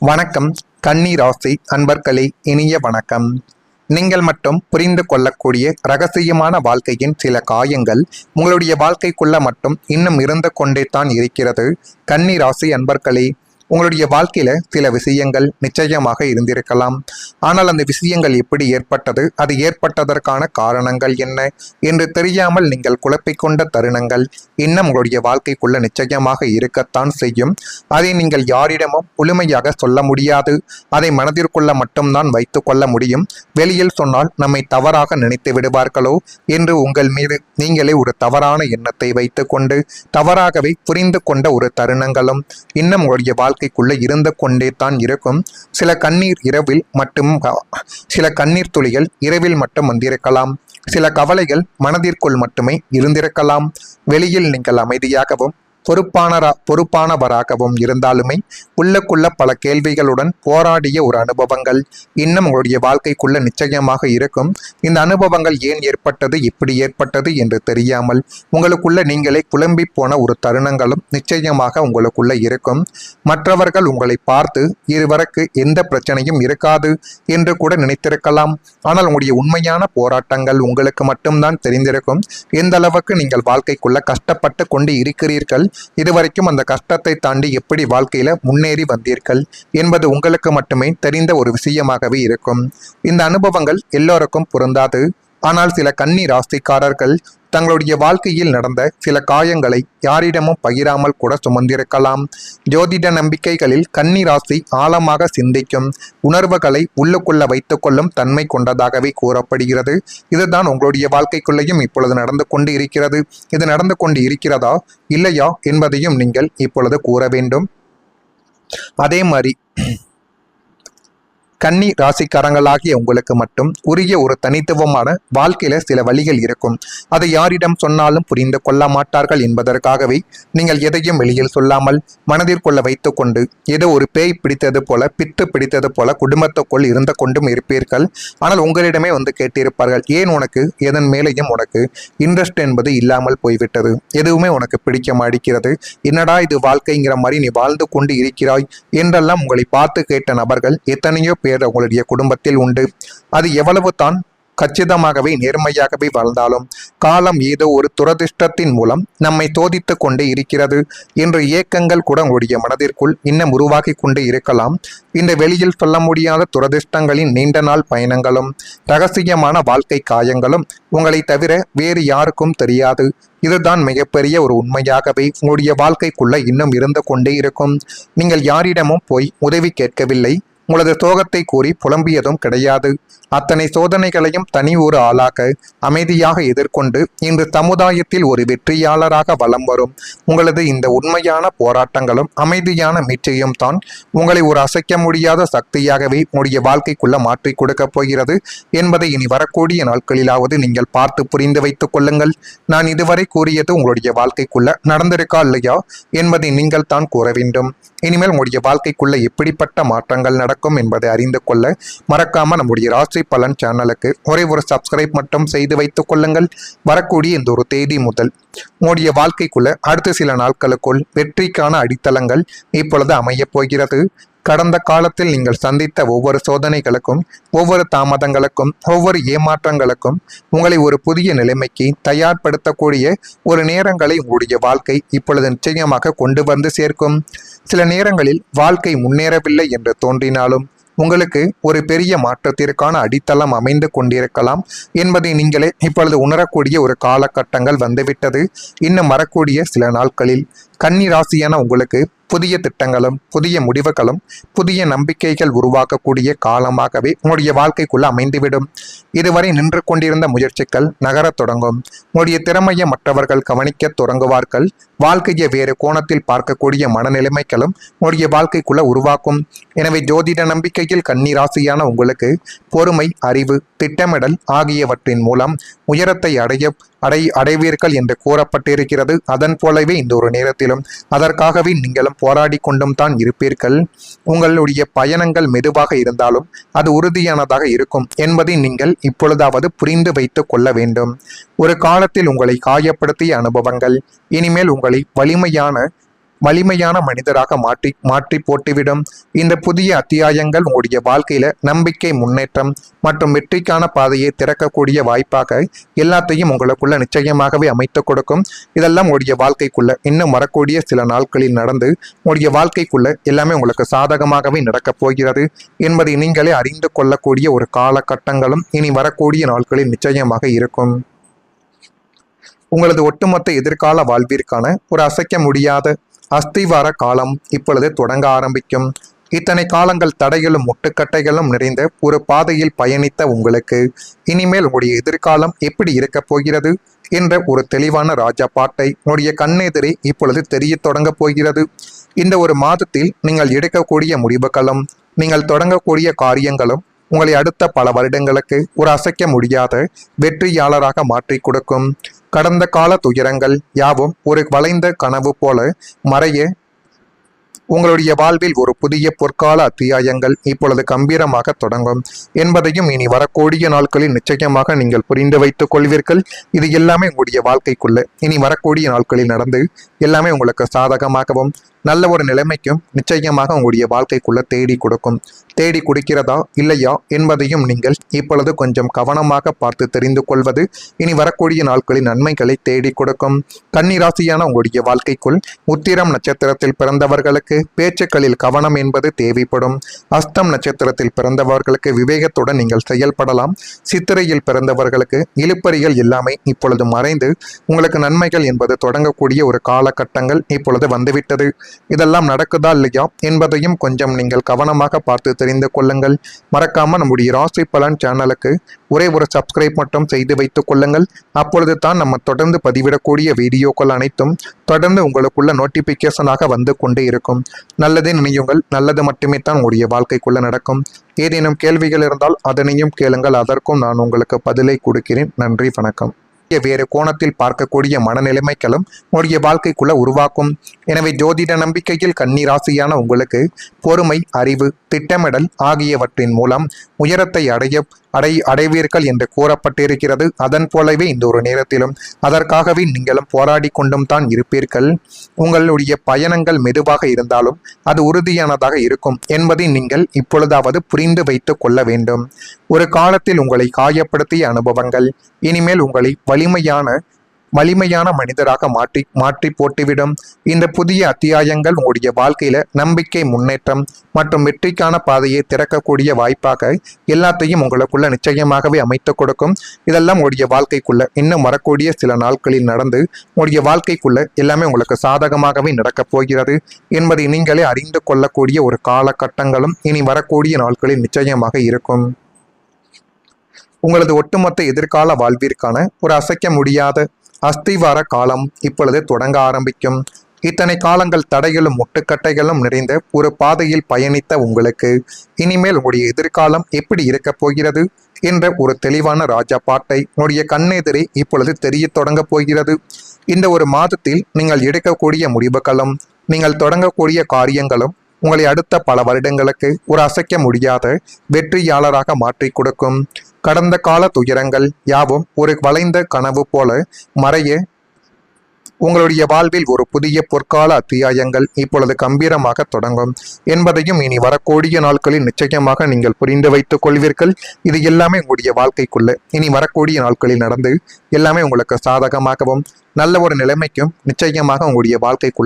வணக்கம். கன்னி ராசி அன்பர்களே, இனிய வணக்கம். நீங்கள் மட்டும் புரிந்து கொள்ளக்கூடிய ரகசியமான வாழ்க்கையின் சில காயங்கள் உங்களுடைய வாழ்க்கைக்குள்ள மட்டும் இன்னும் இருந்து கொண்டே தான் இருக்கிறது. கன்னி ராசி அன்பர்களே, உங்களுடைய வாழ்க்கையில சில விஷயங்கள் நிச்சயமாக இருந்திருக்கலாம். ஆனால் அந்த விஷயங்கள் எப்படி ஏற்பட்டது, அது ஏற்பட்டதற்கான காரணங்கள் என்ன என்று தெரியாமல் நீங்கள் குழப்பிக்கொண்ட தருணங்கள் இன்னும் உங்களுடைய வாழ்க்கைக்குள்ள நிச்சயமாக இருக்கத்தான் செய்யும். அதை நீங்கள் யாரிடமும் முழுமையாக சொல்ல முடியாது. அதை மனதிற்குள்ள மட்டும்தான் வைத்து கொள்ள முடியும். வெளியில் சொன்னால் நம்மை தவறாக நினைத்து விடுவார்களோ என்று உங்கள் மீது நீங்களே ஒரு தவறான எண்ணத்தை வைத்து கொண்டு தவறாகவே புரிந்து கொண்ட ஒரு தருணங்களும் இன்னும் உங்களுடைய வாழ்க்கைக்குள்ள இருந்து கொண்டே தான் இருக்கும். சில கண்ணீர் துளிகள் இரவில் மட்டும் வந்திருக்கலாம். சில கவலைகள் மனதிற்குள் மட்டுமே இருந்திருக்கலாம். வெளியில் நீங்கள் அமைதியாகவும் பொறுப்பானவராகவும் இருந்தாலுமே உள்ளுக்குள்ள பல கேள்விகளுடன் போராடிய ஒரு அனுபவங்கள் இன்னும் உங்களுடைய வாழ்க்கைக்குள்ள நிச்சயமாக இருக்கும். இந்த அனுபவங்கள் ஏன் ஏற்பட்டது, எப்படி ஏற்பட்டது என்று தெரியாமல் உங்களுக்குள்ள நீங்களே குழம்பி போன ஒரு தருணங்களும் நிச்சயமாக உங்களுக்குள்ள இருக்கும். மற்றவர்கள் உங்களை பார்த்து இதுவரைக்கு எந்த பிரச்சனையும் இருக்காது என்று கூட நினைத்திருக்கலாம். ஆனால் உங்களுடைய உண்மையான போராட்டங்கள் உங்களுக்கு மட்டும்தான் தெரிந்திருக்கும். எந்த அளவுக்கு நீங்கள் வாழ்க்கைக்குள்ள கஷ்டப்பட்டு கொண்டு இருக்கிறீர்கள், இதுவரைக்கும் அந்த கஷ்டத்தை தாண்டி எப்படி வாழ்க்கையில முன்னேறி வந்தீர்கள் என்பது உங்களுக்கு மட்டுமே தெரிந்த ஒரு விஷயமாகவே இருக்கும். இந்த அனுபவங்கள் எல்லோருக்கும் பொருந்தாது. ஆனால் சில கன்னி ராசிக்காரர்கள் தங்களுடைய வாழ்க்கையில் நடந்த சில காயங்களை யாரிடமும் பகிராமல் கூட சுமந்திருக்கலாம். ஜோதிட நம்பிக்கைகளில் கன்னி ராசி ஆழமாக சிந்திக்கும் உணர்வுகளை உள்ளுக்குள்ள வைத்துக் கொள்ளும் தன்மை கொண்டதாகவே கூறப்படுகிறது. இதுதான் உங்களுடைய வாழ்க்கைக்குள்ளேயும் இப்பொழுது நடந்து கொண்டு இருக்கிறது. இது நடந்து கொண்டு இருக்கிறதா இல்லையா என்பதையும் நீங்கள் இப்பொழுது கூற வேண்டும். அதே மாதிரி கன்னி ராசிக்காரங்களாகிய உங்களுக்கு மட்டும் உரிய ஒரு தனித்துவமான வாழ்க்கையில சில வழிகள் இருக்கும். அதை யாரிடம் சொன்னாலும் புரிந்து கொள்ள மாட்டார்கள் என்பதற்காகவே நீங்கள் எதையும் வெளியில் சொல்லாமல் மனதிற்குள்ள வைத்து கொண்டு ஏதோ ஒரு பேய் பிடித்தது போல, பித்து பிடித்தது போல குடும்பத்துக்குள் இருந்து கொண்டும் இருப்பீர்கள். ஆனால் உங்களிடமே வந்து கேட்டிருப்பார்கள், ஏன் உனக்கு எதன் மேலேயும் உனக்கு இன்ட்ரெஸ்ட் என்பது இல்லாமல் போய்விட்டது, எதுவுமே உனக்கு பிடிக்க மாட்டேங்கிறது, என்னடா இது வாழ்க்கைங்கிற மாதிரி நீ வாழ்ந்து கொண்டு இருக்கிறாய் என்றெல்லாம் உங்களை பார்த்து கேட்ட நபர்கள் எத்தனையோ பேர் உங்களுடைய குடும்பத்தில் உண்டு. அது எவ்வளவு தான் கச்சிதமாகவே நேர்மையாகவே வாழ்ந்தாலும் காலம் ஏதோ ஒரு துரதிர்ஷ்டத்தின் மூலம் நம்மை சோதித்து கொண்டே இருக்கிறது என்ற ஏக்கங்கள் கூட உங்களுடைய மனதிற்குள் இன்னும் உருவாகி கொண்டே இருக்கலாம். இந்த வெளியில் சொல்ல முடியாத துரதிர்ஷ்டங்களின் நீண்ட நாள் பயணங்களும் ரகசியமான வாழ்க்கை காயங்களும் உங்களை தவிர வேறு யாருக்கும் தெரியாது. இதுதான் மிகப்பெரிய ஒரு உண்மையாகவே உங்களுடைய வாழ்க்கைக்குள்ள இன்னும் இருந்து கொண்டே இருக்கும். நீங்கள் யாரிடமும் போய் உதவி கேட்கவில்லை, உங்களது சோகத்தை கூறி புலம்பியதும் கிடையாது. அத்தனை சோதனைகளையும் தனி ஒரு ஆளாக அமைதியாக எதிர்கொண்டு இன்று சமுதாயத்தில் ஒரு வெற்றியாளராக வலம் வரும் உங்களது இந்த உண்மையான போராட்டங்களும் அமைதியான மீட்சியும் தான் உங்களை ஒரு அசைக்க முடியாத சக்தியாகவே உங்களுடைய வாழ்க்கைக்குள்ள மாற்றி கொடுக்க போகிறது என்பதை இனி வரக்கூடிய நாட்களிலாவது நீங்கள் பார்த்து புரிந்து வைத்துக் கொள்ளுங்கள். நான் இதுவரை கூறியது உங்களுடைய வாழ்க்கைக்குள்ள நடந்திருக்கா இல்லையா என்பதை நீங்கள் தான் கூற வேண்டும். இனிமேல் உங்களுடைய வாழ்க்கைக்குள்ள எப்படிப்பட்ட மாற்றங்கள் நடக்கும் என்பதை அறிந்து கொள்ள மறக்காம நம்முடைய ராசி பலன் சேனலுக்கு ஒரே ஒரு சப்ஸ்கிரைப் மட்டும் செய்து வைத்துக் கொள்ளுங்கள். வரக்கூடிய இந்த ஒரு தேதி முதல் உங்களுடைய வாழ்க்கைக்குள்ள அடுத்த சில நாட்களுக்குள் வெற்றிக்கான அடித்தளங்கள் இப்பொழுது அமையப் போகிறது. கடந்த காலத்தில் நீங்கள் சந்தித்த ஒவ்வொரு சோதனைகளுக்கும், ஒவ்வொரு தாமதங்களுக்கும், ஒவ்வொரு ஏமாற்றங்களுக்கும் உங்களை ஒரு புதிய நிலைமைக்கு தயார்படுத்தக்கூடிய ஒரு நேரங்களை உங்களுடைய வாழ்க்கை இப்பொழுது நிச்சயமாக கொண்டு வந்து சேர்க்கும். சில நேரங்களில் வாழ்க்கை முன்னேறவில்லை என்று தோன்றினாலும் உங்களுக்கு ஒரு பெரிய மாற்றத்திற்கான அடித்தளம் அமைந்து கொண்டிருக்கலாம் என்பதை நீங்களே இப்பொழுது உணரக்கூடிய ஒரு காலகட்டங்கள் வந்துவிட்டது. இன்னும் வரக்கூடிய சில நாட்களில் கன்னி ராசியான உங்களுக்கு புதிய திட்டங்களும் புதிய முடிவுகளும் புதிய நம்பிக்கைகள் உருவாக்கக்கூடிய காலமாகவே உங்களுடைய வாழ்க்கைக்குள்ள அமைந்துவிடும். இதுவரை நின்று கொண்டிருந்த முயற்சிகள் நகரத் தொடங்கும். உங்களுடைய திறமையை மற்றவர்கள் கவனிக்க தொடங்குவார்கள். வாழ்க்கையை வேறு கோணத்தில் பார்க்கக்கூடிய மனநிலைமைகளும் உங்களுடைய வாழ்க்கைக்குள்ள உருவாக்கும். எனவே ஜோதிட நம்பிக்கையில் கன்னி ராசியான உங்களுக்கு பொறுமை, அறிவு, திட்டமிடல் ஆகியவற்றின் மூலம் உயரத்தை அடைவீர்கள் என்று கூறப்பட்டிருக்கிறது. அதன் போலவே இந்த ஒரு நேரத்திலும் அதற்காகவே நீங்களும் போராடி கொண்டும் தான் இருப்பீர்கள். உங்களுடைய பயணங்கள் மெதுவாக இருந்தாலும் அது உறுதியானதாக இருக்கும் என்பதை நீங்கள் இப்பொழுதாவது புரிந்து வைத்துக் கொள்ள வேண்டும். ஒரு காலத்தில் உங்களை காயப்படுத்திய அனுபவங்கள் இனிமேல் உங்களை வலிமையான வலிமையான மனிதராக மாற்றி போட்டுவிடும். இந்த புதிய அத்தியாயங்கள் உங்களுடைய வாழ்க்கையில நம்பிக்கை, முன்னேற்றம் மற்றும் வெற்றிக்கான பாதையை திறக்கக்கூடிய வாய்ப்பாக எல்லாத்தையும் உங்களுக்குள்ள நிச்சயமாகவே அமைத்து கொடுக்கும். இதெல்லாம் உங்களுடைய வாழ்க்கைக்குள்ள இன்னும் வரக்கூடிய சில நாட்களில் நடந்து உங்களுடைய வாழ்க்கைக்குள்ள எல்லாமே உங்களுக்கு சாதகமாகவே நடக்கப் போகிறது என்பதை நீங்களே அறிந்து கொள்ளக்கூடிய ஒரு காலகட்டங்களும் இனி வரக்கூடிய நாட்களில் நிச்சயமாக இருக்கும். உங்களது ஒட்டுமொத்த எதிர்கால வாழ்விற்கான ஒரு அசைக்க முடியாத அஸ்திவார காலம் இப்பொழுது தொடங்க ஆரம்பிக்கும். இத்தனை காலங்கள் தடைகளும் முட்டுக்கட்டைகளும் நிறைந்த ஒரு பாதையில் பயணித்த உங்களுக்கு இனிமேல் உங்களுடைய எதிர்காலம் எப்படி இருக்கப் போகிறது என்ற ஒரு தெளிவான ராஜா பாட்டை உங்களுடைய கண்ணெதிரே இப்பொழுது தெரிய தொடங்க போகிறது. இந்த ஒரு மாதத்தில் நீங்கள் எடுக்கக்கூடிய முடிவுகளும் நீங்கள் தொடங்கக்கூடிய காரியங்களும் உங்களை அடுத்த பல வருடங்களுக்கு ஒரு அசைக்க முடியாத வெற்றியாளராக மாற்றி கொடுக்கும். கடந்த கால துயரங்கள் யாவும் ஒரு வளைந்த கனவு போல மறைய உங்களுடைய வாழ்வில் ஒரு புதிய பொற்கால அத்தியாயங்கள் இப்பொழுது கம்பீரமாக தொடங்கும் என்பதையும் இனி வரக்கூடிய நாட்களில் நிச்சயமாக நீங்கள் புரிந்து வைத்துக் கொள்வீர்கள். இது எல்லாமே உங்களுடைய வாழ்க்கைக்குள்ள இனி வரக்கூடிய நாட்களில் நடந்து எல்லாமே உங்களுக்கு சாதகமாகவும் நல்ல ஒரு நிலைமைக்கும் நிச்சயமாக உங்களுடைய வாழ்க்கைக்குள்ள தேடி கொடுக்கும். தேடி கொடுக்கிறதா இல்லையா என்பதையும் நீங்கள் இப்பொழுது கொஞ்சம் கவனமாக பார்த்து தெரிந்து கொள்வது இனி வரக்கூடிய நாட்களில் நன்மைகளை தேடி கொடுக்கும். கன்னிராசியான உங்களுடைய வாழ்க்கைக்குள் உத்திரம் நட்சத்திரத்தில் பிறந்தவர்களுக்கு பேச்சுக்களில் கவனம் என்பது தேவைப்படும். அஸ்தம் நட்சத்திரத்தில் பிறந்தவர்களுக்கு விவேகத்துடன் நீங்கள் செயல்படலாம். சித்திரையில் பிறந்தவர்களுக்கு இழுப்பறிகள் எல்லாமே இப்பொழுது மறைந்து உங்களுக்கு நன்மைகள் என்பது தொடங்கக்கூடிய ஒரு காலகட்டங்கள் இப்பொழுது வந்துவிட்டது. இதெல்லாம் நடக்குதா இல்லையா என்பதையும் கொஞ்சம் நீங்கள் கவனமாக பார்த்து தெரிந்து கொள்ளுங்கள். மறக்காம நம்முடைய ராசி பலன் சேனலுக்கு ஒரே ஒரு சப்ஸ்கிரைப் மட்டும் செய்து வைத்துக் கொள்ளுங்கள். அப்பொழுது தான் நம்ம தொடர்ந்து பதிவிடக்கூடிய வீடியோக்கள் அனைத்தும் தொடர்ந்து உங்களுக்குள்ள நோட்டிபிகேஷனாக வந்து கொண்டே இருக்கும். நல்லதே நினையுங்கள், நல்லது மட்டுமே தான் உங்களுடைய வாழ்க்கைக்குள்ள நடக்கும். ஏதேனும் கேள்விகள் இருந்தால் அதனையும் கேளுங்கள், அதற்கும் நான் உங்களுக்கு பதிலை கொடுக்கிறேன். நன்றி, வணக்கம். வேறு கோணத்தில் பார்க்கக்கூடிய மனநிலைமைகளும் உங்களுடைய வாழ்க்கைக்குள்ள உருவாக்கும். எனவே ஜோதிட நம்பிக்கையில் கன்னிராசியான உங்களுக்கு பொறுமை, அறிவு, திட்டமிடல் ஆகியவற்றின் மூலம் உயரத்தை அடைவீர்கள் என்று கூறப்பட்டிருக்கிறது. அதன் போலவே இந்த ஒரு நேரத்திலும் அதற்காகவே நீங்களும் போராடி கொண்டும் தான் இருப்பீர்கள். உங்களுடைய பயணங்கள் மெதுவாக இருந்தாலும் அது உறுதியானதாக இருக்கும் என்பதை நீங்கள் இப்பொழுதாவது புரிந்து வைத்துக் கொள்ள வேண்டும். ஒரு காலத்தில் உங்களை காயப்படுத்திய அனுபவங்கள் இனிமேல் உங்களை வலிமையான மனிதராக மாற்றி போட்டுவிடும். இந்த புதிய அத்தியாயங்கள் உங்களுடைய வாழ்க்கையில நம்பிக்கை, முன்னேற்றம் மற்றும் வெற்றிக்கான பாதையை திறக்கக்கூடிய வாய்ப்பாக எல்லாத்தையும் உங்களுக்குள்ள நிச்சயமாகவே அமைத்து கொடுக்கும். இதெல்லாம் உங்களுடைய வாழ்க்கைக்குள்ள இன்னும் வரக்கூடிய சில நாட்களில் நடந்து உங்களுடைய வாழ்க்கைக்குள்ள எல்லாமே உங்களுக்கு சாதகமாகவே நடக்கப் போகிறது என்பதை நீங்களே அறிந்து கொள்ளக்கூடிய ஒரு காலகட்டங்களும் இனி வரக்கூடிய நாட்களில் நிச்சயமாக இருக்கும். உங்களது ஒட்டுமொத்த எதிர்கால வாழ்விற்கான ஒரு அசைக்க முடியாத அஸ்திவார காலம் இப்பொழுது தொடங்க ஆரம்பிக்கும். இத்தனை காலங்கள் தடைகளும் முட்டுக்கட்டைகளும் நிறைந்த ஒரு பாதையில் பயணித்த உங்களுக்கு இனிமேல் உங்களுடைய எதிர்காலம் எப்படி இருக்கப் போகிறது என்ற ஒரு தெளிவான ராஜா பாட்டை உங்களுடைய கண்ணெதிரே இப்பொழுது தெரிய தொடங்க போகிறது. இந்த ஒரு மாதத்தில் நீங்கள் எடுக்கக்கூடிய முடிவுகளும் நீங்கள் தொடங்கக்கூடிய காரியங்களும் உங்களை அடுத்த பல வருடங்களுக்கு ஒரு அசைக்க முடியாத வெற்றியாளராக மாற்றி கொடுக்கும். கடந்த கால துயரங்கள் யாவும் ஒரு வளைந்த கனவு போல மறைய உங்களுடைய வாழ்வில் ஒரு புதிய பொற்கால அத்தியாயங்கள் இப்பொழுது கம்பீரமாக தொடங்கும் என்பதையும் இனி வரக்கூடிய நாட்களில் நிச்சயமாக நீங்கள் புரிந்து வைத்துக் கொள்வீர்கள். இது எல்லாமே உங்களுடைய வாழ்க்கைக்குள்ள இனி வரக்கூடிய நாட்களில் நடந்து எல்லாமே உங்களுக்கு சாதகமாகவும் நல்ல ஒரு நிலைமைக்கும் நிச்சயமாக உங்களுடைய வாழ்க்கைக்குள்ள